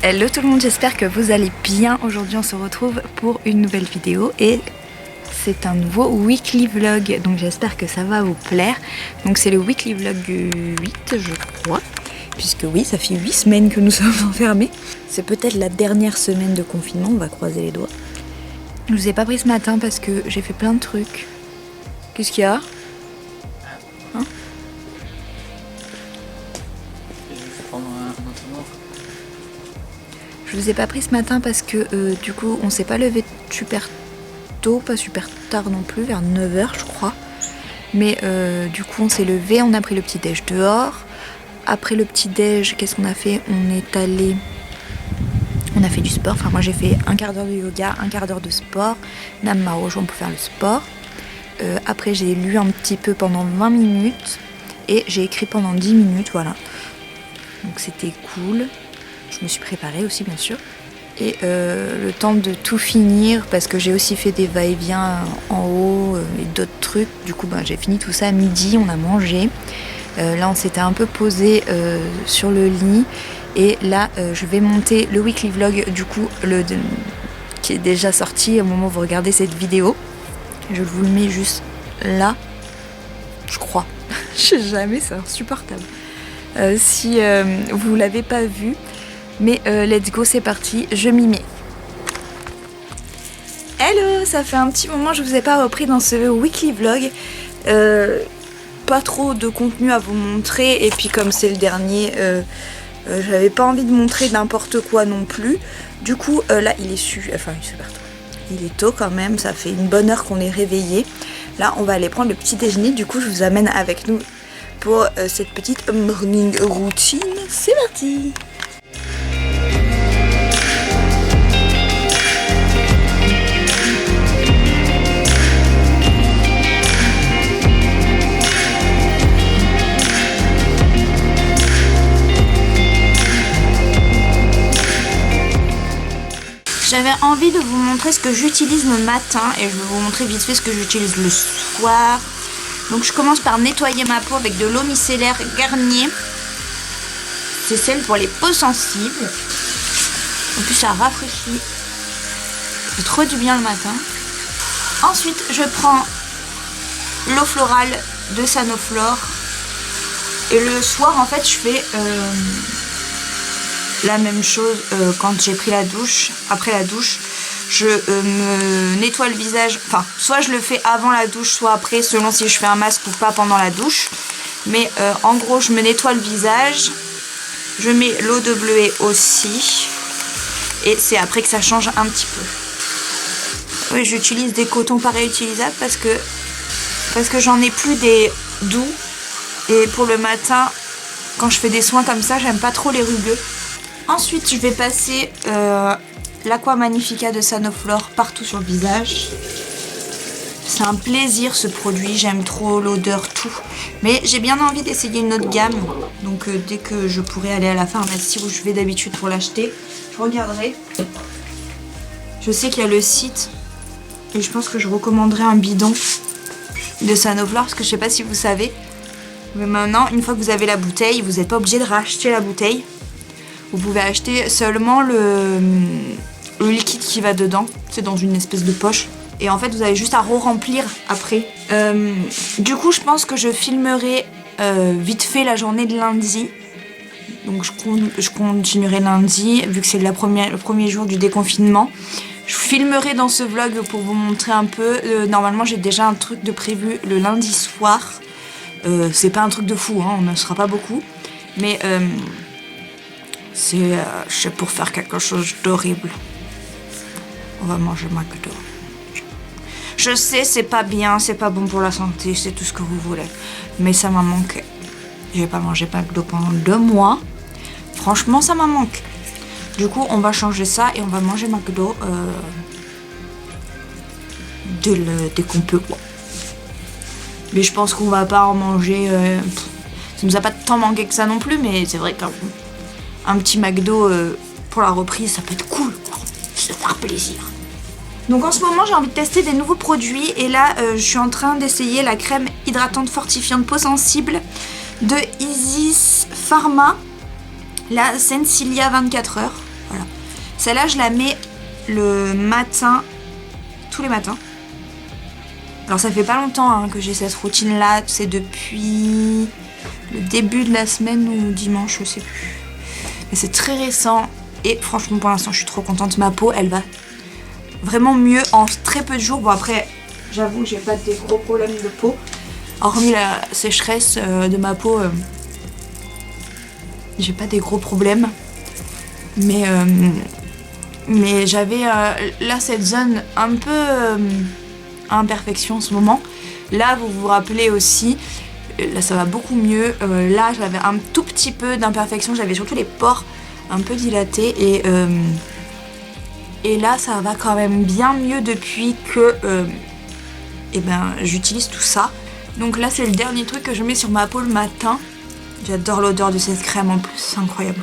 Hello tout le monde, j'espère que vous allez bien. Aujourd'hui on se retrouve pour une nouvelle vidéo et c'est un nouveau weekly vlog, donc j'espère que ça va vous plaire. Donc c'est le weekly vlog 8 je crois, puisque oui, ça fait 8 semaines que nous sommes enfermés. C'est peut-être la dernière semaine de confinement, on va croiser les doigts. Je vous ai pas pris ce matin parce que j'ai fait plein de trucs. Qu'est-ce qu'il y a ? Hein ? Je vous ai pas pris ce matin parce que du coup on s'est pas levé super tôt, pas super tard non plus, vers 9h je crois. Mais du coup on s'est levé, on a pris le petit déj dehors. Après le petit déj, qu'est-ce qu'on a fait ? On a fait du sport, enfin moi j'ai fait un quart d'heure de yoga, un quart d'heure de sport. Nam m'a rejoint pour faire le sport. Après j'ai lu un petit peu pendant 20 minutes et j'ai écrit pendant 10 minutes, voilà. Donc c'était cool. Je me suis préparée aussi bien sûr. Et le temps de tout finir, parce que j'ai aussi fait des va-et-vient en haut et d'autres trucs. Du coup j'ai fini tout ça à midi, on a mangé. Là on s'était un peu posé sur le lit. Et là je vais monter le weekly vlog du coup qui est déjà sorti au moment où vous regardez cette vidéo. Je vous le mets juste là, je crois. Je sais jamais, c'est insupportable. Si vous l'avez pas vu. Mais let's go, c'est parti, je m'y mets. Hello, ça fait un petit moment que je vous ai pas repris dans ce weekly vlog. Pas trop de contenu à vous montrer. Et puis comme c'est le dernier, j'avais pas envie de montrer n'importe quoi non plus. Du coup là il est tôt quand même, ça fait une bonne heure qu'on est réveillé. Là on va aller prendre le petit déjeuner. Du coup je vous amène avec nous pour cette petite morning routine. C'est parti. J'avais envie de vous montrer ce que j'utilise le matin et je vais vous montrer vite fait ce que j'utilise le soir. Donc je commence par nettoyer ma peau avec de l'eau micellaire Garnier. C'est celle pour les peaux sensibles. En plus ça rafraîchit. Ça fait trop du bien le matin. Ensuite je prends l'eau florale de Sanoflore. Et le soir en fait je fais... la même chose quand j'ai pris la douche. Après la douche, je me nettoie le visage. Enfin, soit je le fais avant la douche, soit après, selon si je fais un masque ou pas pendant la douche. Mais en gros, je me nettoie le visage. Je mets l'eau de bleuet aussi. Et c'est après que ça change un petit peu. Oui, j'utilise des cotons pas réutilisables parce que j'en ai plus des doux. Et pour le matin, quand je fais des soins comme ça, j'aime pas trop les rugueux. Ensuite, je vais passer l'Aqua Magnifica de Sanoflore partout sur le visage. C'est un plaisir ce produit, j'aime trop l'odeur, tout. Mais j'ai bien envie d'essayer une autre gamme. Donc dès que je pourrai aller à la pharmacie où je vais d'habitude pour l'acheter, je regarderai. Je sais qu'il y a le site et je pense que je recommanderais un bidon de Sanoflore parce que je sais pas si vous savez. Mais maintenant, une fois que vous avez la bouteille, vous n'êtes pas obligé de racheter la bouteille. Vous pouvez acheter seulement le liquide qui va dedans. C'est dans une espèce de poche. Et en fait, vous avez juste à re-remplir après. Du coup, je pense que je filmerai vite fait la journée de lundi. Donc, je continuerai lundi, vu que c'est le premier jour du déconfinement. Je filmerai dans ce vlog pour vous montrer un peu. Normalement, j'ai déjà un truc de prévu le lundi soir. C'est pas un truc de fou, hein, on ne sera pas beaucoup. Mais... c'est pour faire quelque chose d'horrible. On va manger McDo. Je sais, c'est pas bien, c'est pas bon pour la santé, c'est tout ce que vous voulez. Mais ça m'a manqué. J'ai pas mangé McDo pendant 2 mois. Franchement, ça m'a manqué. Du coup, on va changer ça et on va manger McDo dès qu'on peut, quoi. Mais je pense qu'on va pas en manger... ça nous a pas tant manqué que ça non plus, mais c'est vrai qu'un petit McDo pour la reprise, ça peut être cool, ça fait plaisir. Donc en ce moment, j'ai envie de tester des nouveaux produits. Et là, je suis en train d'essayer la crème hydratante fortifiante peau sensible de Isis Pharma. La Sensilia 24 heures. Voilà. Celle-là, je la mets le matin, tous les matins. Alors ça fait pas longtemps hein, que j'ai cette routine-là. C'est depuis le début de la semaine ou dimanche, je sais plus. Mais c'est très récent. Et franchement, pour l'instant, je suis trop contente. Ma peau, elle va vraiment mieux en très peu de jours. Bon après, j'avoue, j'ai pas des gros problèmes de peau. Hormis la sécheresse de ma peau, j'ai pas des gros problèmes. Mais j'avais là cette zone un peu à imperfection en ce moment. Là, vous vous rappelez aussi, là ça va beaucoup mieux. Là, j'avais un tout petit peu d'imperfection. J'avais surtout les pores un peu dilatés et là ça va quand même bien mieux depuis que j'utilise tout ça. Donc là c'est le dernier truc que je mets sur ma peau le matin. J'adore l'odeur de cette crème en plus, c'est incroyable.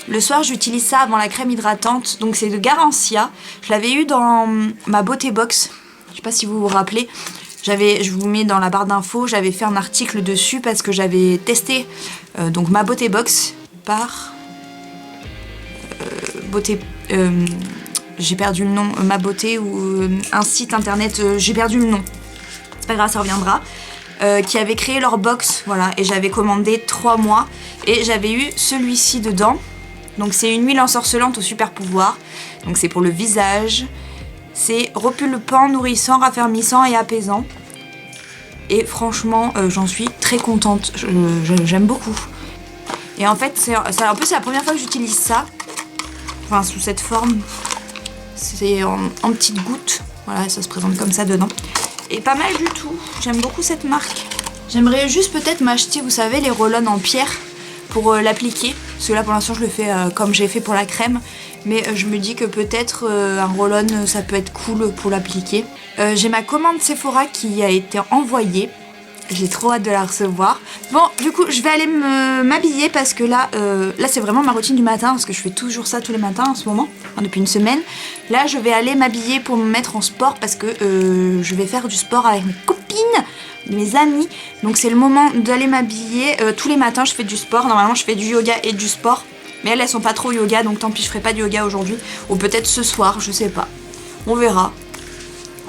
Le soir j'utilise ça avant la crème hydratante, donc c'est de Garancia. Je l'avais eu dans ma beauté box, je sais pas si vous vous rappelez. Je vous mets dans la barre d'infos, j'avais fait un article dessus parce que j'avais testé donc ma beauté box par beauté, j'ai perdu le nom, ma beauté ou un site internet, j'ai perdu le nom, c'est pas grave, ça reviendra, qui avait créé leur box, voilà, et j'avais commandé 3 mois et j'avais eu celui-ci dedans. Donc c'est une huile ensorcelante au super pouvoir, donc c'est pour le visage, c'est repulpant, nourrissant, raffermissant et apaisant. Et franchement, j'en suis très contente, j'aime beaucoup. Et en fait, c'est la première fois que j'utilise ça. Enfin, sous cette forme, c'est en petites gouttes. Voilà, ça se présente comme ça dedans. Et pas mal du tout. J'aime beaucoup cette marque. J'aimerais juste peut-être m'acheter, vous savez, les roll-on en pierre pour l'appliquer. Parce que là, pour l'instant, je le fais comme j'ai fait pour la crème. Mais je me dis que peut-être un roll-on, ça peut être cool pour l'appliquer. J'ai ma commande Sephora qui a été envoyée. J'ai trop hâte de la recevoir. Bon, du coup, je vais aller m'habiller parce que là c'est vraiment ma routine du matin parce que je fais toujours ça tous les matins en ce moment, enfin, depuis une semaine. Là, je vais aller m'habiller pour me mettre en sport parce que je vais faire du sport avec mes copines, mes amis. Donc c'est le moment d'aller m'habiller. Tous les matins, je fais du sport. Normalement, je fais du yoga et du sport. Mais elles sont pas trop yoga, donc tant pis, je ferai pas de yoga aujourd'hui. Ou peut-être ce soir, je sais pas. On verra.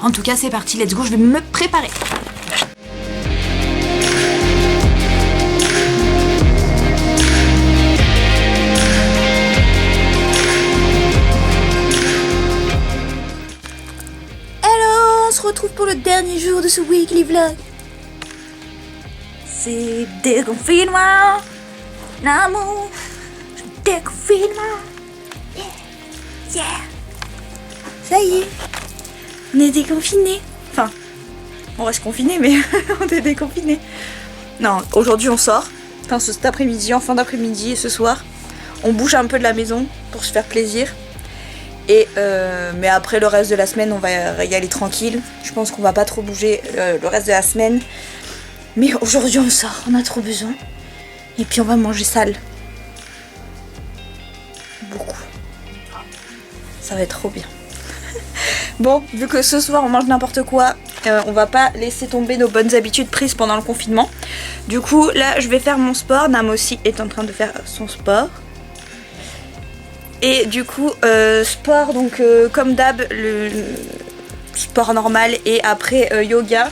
En tout cas, c'est parti, let's go, je vais me préparer. On se retrouve pour le dernier jour de ce weekly vlog. C'est déconfinement. L'amour, déconfinement. Yeah. Yeah. Ça y est, on est déconfinés. Enfin, on reste confinés, mais on est déconfinés. Non, aujourd'hui on sort. Enfin, cet après-midi, en fin d'après-midi et ce soir, on bouge un peu de la maison pour se faire plaisir. Et mais après le reste de la semaine on va y aller tranquille. Je pense qu'on va pas trop bouger le reste de la semaine. Mais aujourd'hui on sort, on a trop besoin. Et puis on va manger sale. Beaucoup. Ça va être trop bien. Bon, vu que ce soir on mange n'importe quoi, on va pas laisser tomber nos bonnes habitudes prises pendant le confinement. Du coup là je vais faire mon sport. Nam aussi est en train de faire son sport. Et du coup, sport, donc comme d'hab, le sport normal et après yoga.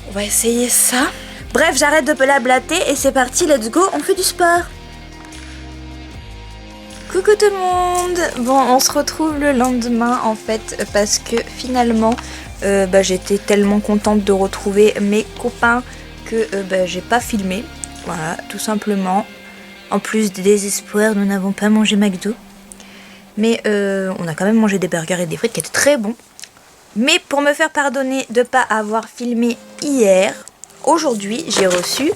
On va essayer ça. Bref, j'arrête de blablater et c'est parti, let's go, on fait du sport. Coucou tout le monde. Bon, on se retrouve le lendemain en fait parce que finalement, j'étais tellement contente de retrouver mes copains que j'ai pas filmé. Voilà, tout simplement. En plus du désespoir, nous n'avons pas mangé McDo. Mais on a quand même mangé des burgers et des frites qui étaient très bons. Mais pour me faire pardonner de ne pas avoir filmé hier, aujourd'hui j'ai reçu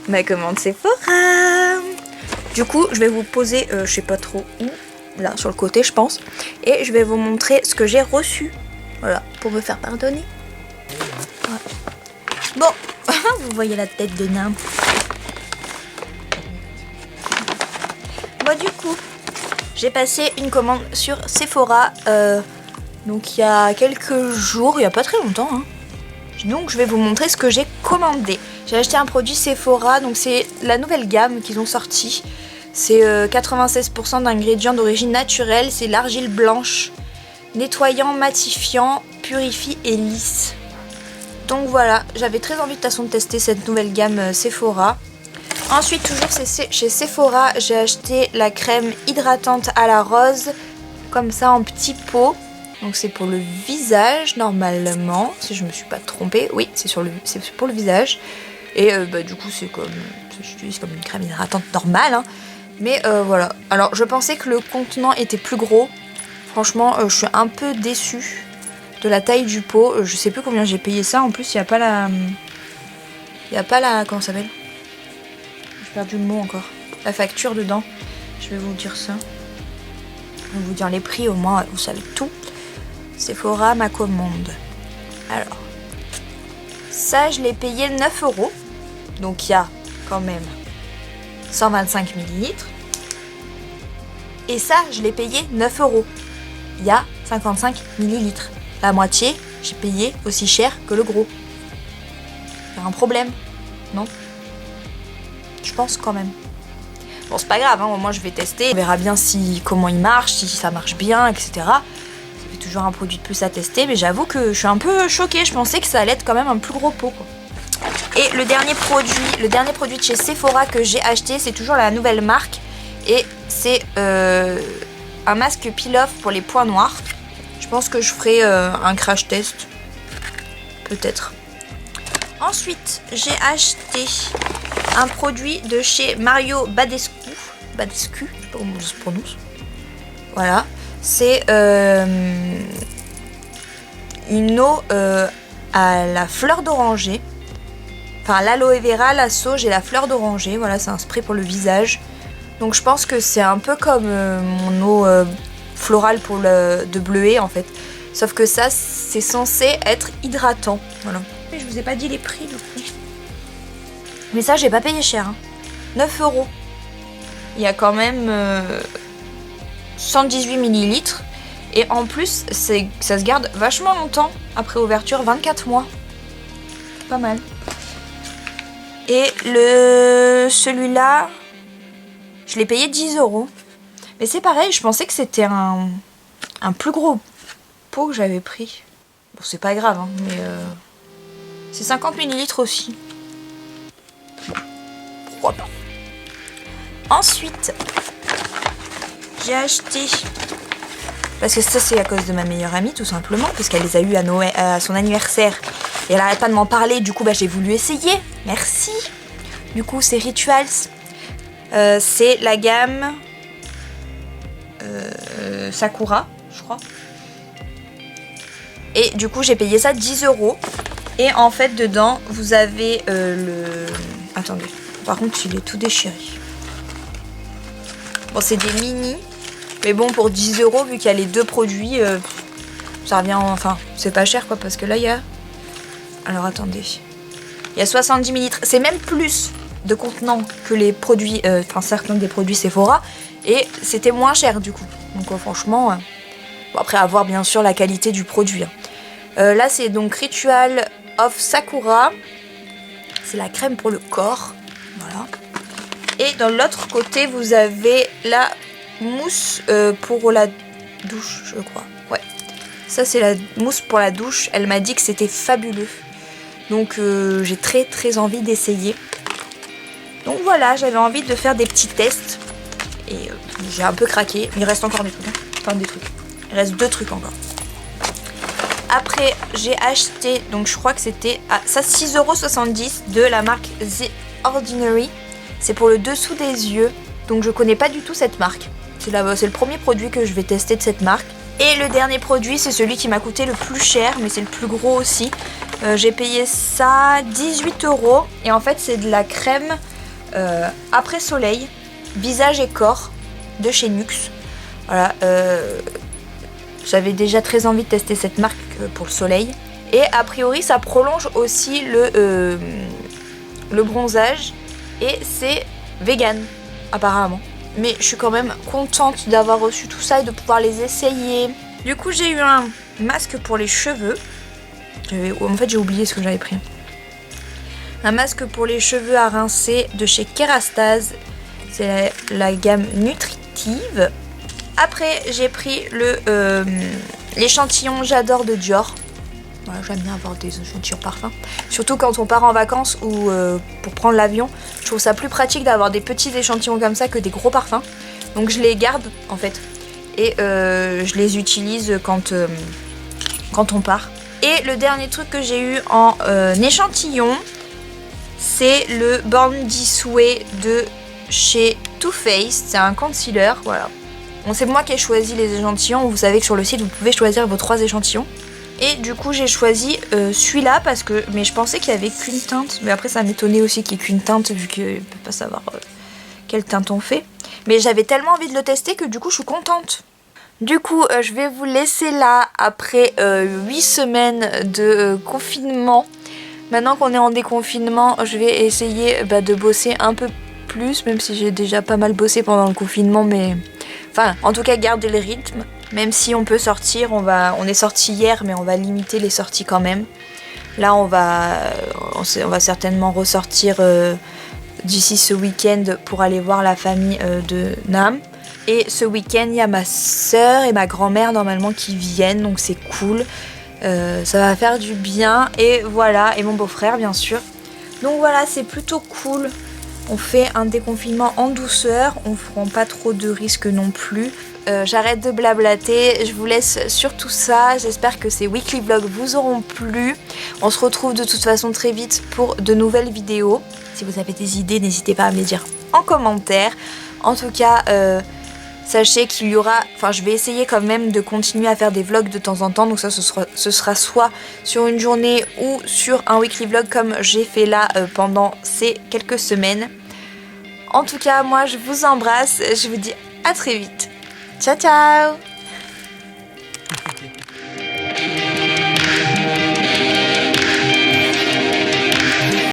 ma commande Sephora. Du coup je vais vous poser, je sais pas trop où, là sur le côté je pense. Et je vais vous montrer ce que j'ai reçu. Voilà, pour me faire pardonner. Ouais. Bon, vous voyez la tête de Nam. Bon du coup, j'ai passé une commande sur Sephora, donc il y a quelques jours, il n'y a pas très longtemps. Hein. Donc je vais vous montrer ce que j'ai commandé. J'ai acheté un produit Sephora, donc c'est la nouvelle gamme qu'ils ont sorti. C'est 96% d'ingrédients d'origine naturelle. C'est l'argile blanche. Nettoyant, matifiant, purifie et lisse. Donc voilà, j'avais très envie de toute façon de tester cette nouvelle gamme Sephora. Ensuite, toujours chez Sephora, j'ai acheté la crème hydratante à la rose. Comme ça en petit pot. Donc c'est pour le visage normalement, si je me suis pas trompée. Oui, c'est pour le visage. Et du coup j'utilise comme une crème hydratante normale. Hein. Mais voilà. Alors je pensais que le contenant était plus gros. Franchement, je suis un peu déçue de la taille du pot. Je sais plus combien j'ai payé ça. En plus, il n'y a pas la... Comment ça s'appelle? J'ai perdu le mot encore. La facture dedans. Je vais vous dire ça. Je vais vous dire les prix, au moins vous savez tout. Sephora, ma commande. Alors, ça je l'ai payé 9 €. Donc il y a quand même 125 ml. Et ça je l'ai payé 9 €. Il y a 55 ml. La moitié, j'ai payé aussi cher que le gros. Il y a un problème, non? Je pense quand même. Bon, c'est pas grave, hein, au moins je vais tester. On verra bien comment il marche, si ça marche bien, etc. Ça fait toujours un produit de plus à tester, mais j'avoue que je suis un peu choquée. Je pensais que ça allait être quand même un plus gros pot, quoi. Et le dernier produit de chez Sephora que j'ai acheté, c'est toujours la nouvelle marque. Et c'est un masque peel-off pour les points noirs. Je pense que je ferai un crash test. Peut-être. Ensuite, j'ai acheté un produit de chez Mario Badescu. Badescu, je sais pas comment ça se prononce. Voilà. C'est une eau à la fleur d'oranger. Enfin, l'aloe vera, la sauge et la fleur d'oranger. Voilà, c'est un spray pour le visage. Donc je pense que c'est un peu comme mon eau florale de bleuet en fait. Sauf que ça, c'est censé être hydratant. Voilà. Mais je vous ai pas dit les prix du coup. Mais ça, j'ai pas payé cher. Hein. 9 €. Il y a quand même 118 ml. Et en plus, ça se garde vachement longtemps. Après ouverture, 24 mois. Pas mal. Et celui-là, je l'ai payé 10 €. Mais c'est pareil, je pensais que c'était un plus gros pot que j'avais pris. Bon, c'est pas grave, hein, mais c'est 50 ml aussi. Pourquoi pas. Ensuite, j'ai acheté... Parce que ça, c'est à cause de ma meilleure amie, tout simplement. Parce qu'elle les a eu à son anniversaire. Et elle arrête pas de m'en parler. Du coup, j'ai voulu essayer. Merci. Du coup, c'est Rituals. C'est la gamme Sakura, je crois. Et du coup, j'ai payé ça 10 €. Et en fait, dedans, vous avez le... Attendez. Par contre, il est tout déchiré. Bon, c'est des mini. Mais bon, pour 10 €, vu qu'il y a les deux produits, ça revient... Enfin, c'est pas cher, quoi. Parce que là, il y a... Alors, attendez. Il y a 70 ml. C'est même plus de contenant que les produits... Enfin, certains des produits Sephora. Et c'était moins cher, du coup. Donc, franchement... Bon, après, à voir, bien sûr, la qualité du produit. Hein. Là, c'est donc Ritual of Sakura. C'est la crème pour le corps. Voilà. Et dans l'autre côté, vous avez la mousse pour la douche, je crois. Ouais. Ça, c'est la mousse pour la douche. Elle m'a dit que c'était fabuleux. Donc, j'ai très, très envie d'essayer. Donc, voilà, j'avais envie de faire des petits tests. Et j'ai un peu craqué. Il reste encore des trucs. Hein. Enfin, des trucs. Il reste 2 trucs encore. Après, j'ai acheté, donc je crois que c'était ça 6,70 € de la marque The Ordinary. C'est pour le dessous des yeux. Donc je connais pas du tout cette marque. C'est le premier produit que je vais tester de cette marque. Et le dernier produit, c'est celui qui m'a coûté le plus cher, mais c'est le plus gros aussi. J'ai payé ça 18 €. Et en fait, c'est de la crème après soleil, visage et corps de chez Nuxe. Voilà. J'avais déjà très envie de tester cette marque pour le soleil. Et a priori, ça prolonge aussi le bronzage. Et c'est vegan, apparemment. Mais je suis quand même contente d'avoir reçu tout ça et de pouvoir les essayer. Du coup, j'ai eu un masque pour les cheveux. En fait, j'ai oublié ce que j'avais pris. Un masque pour les cheveux à rincer de chez Kerastase. C'est la gamme nutritive. Après j'ai pris l'échantillon J'adore de Dior. Voilà, j'aime bien avoir des échantillons parfums. Surtout quand on part en vacances ou pour prendre l'avion. Je trouve ça plus pratique d'avoir des petits échantillons comme ça que des gros parfums. Donc je les garde en fait. Et je les utilise quand on part. Et le dernier truc que j'ai eu en échantillon, c'est le Born This Way de chez Too Faced. C'est un concealer, voilà. Bon, c'est moi qui ai choisi les échantillons. Vous savez que sur le site, vous pouvez choisir vos 3 échantillons. Et du coup, j'ai choisi celui-là parce que... Mais je pensais qu'il n'y avait qu'une teinte. Mais après, ça m'étonnait aussi qu'il n'y ait qu'une teinte vu qu'on ne peut pas savoir quelle teinte on fait. Mais j'avais tellement envie de le tester que du coup, je suis contente. Du coup, je vais vous laisser là après 8 semaines de confinement. Maintenant qu'on est en déconfinement, je vais essayer de bosser un peu plus, même si j'ai déjà pas mal bossé pendant le confinement, mais... Enfin, en tout cas, garder le rythme. Même si on peut sortir, on est sorti hier, mais on va limiter les sorties quand même. Là, on va certainement ressortir d'ici ce week-end pour aller voir la famille de Nam. Et ce week-end, il y a ma soeur et ma grand-mère normalement qui viennent, donc c'est cool. Ça va faire du bien. Et voilà, et mon beau-frère bien sûr. Donc voilà, c'est plutôt cool. On fait un déconfinement en douceur, on ne prend pas trop de risques non plus. J'arrête de blablater, je vous laisse sur tout ça. J'espère que ces weekly vlogs vous auront plu. On se retrouve de toute façon très vite pour de nouvelles vidéos. Si vous avez des idées, n'hésitez pas à me les dire en commentaire. En tout cas, sachez qu'il y aura... Enfin, je vais essayer quand même de continuer à faire des vlogs de temps en temps. Donc ça, ce sera soit sur une journée ou sur un weekly vlog comme j'ai fait là pendant ces quelques semaines. En tout cas, moi, je vous embrasse. Je vous dis à très vite. Ciao, ciao!